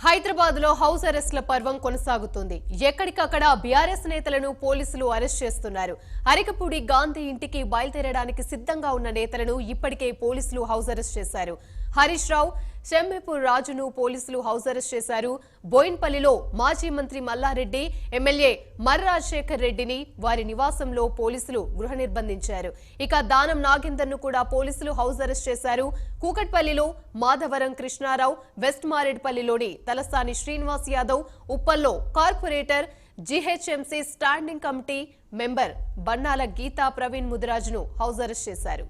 హైదరాబాద్ లో హౌస్ అరెస్ట్ల పర్వం కొనసాగుతుంది. ఎక్కడికక్కడ బీఆర్ఎస్ నేతలను పోలీసులు అరెస్ట్ చేస్తున్నారు. అరికపూడి గాంధీ ఇంటికి బయలుదేరడానికి సిద్ధంగా ఉన్న నేతలను ఇప్పటికే పోలీసులు హౌస్ అరెస్ట్ చేశారు. హరీష్ రావు, చెంబేపూర్ రాజును పోలీసులు హౌస్ అరెస్ట్ చేశారు. బోయిన్పల్లిలో మాజీ మంత్రి మల్లారెడ్డి, ఎమ్మెల్యే మర్రి రాజశేఖర్ రెడ్డిని వారి నివాసంలో పోలీసులు గృహ నిర్బంధించారు. ఇక దానం నాగేందర్ ను కూడా పోలీసులు హౌస్ అరెస్ట్ చేశారు. కూకట్పల్లిలో మాధవరం కృష్ణారావు, వెస్ట్ మారేడ్పల్లిలోని తలసాని శ్రీనివాస్ యాదవ్, ఉప్పల్లో corporator, GHMC standing committee member Bannala Geetha Praveen ముదిరాజును హౌస్ అరెస్ట్ చేశారు.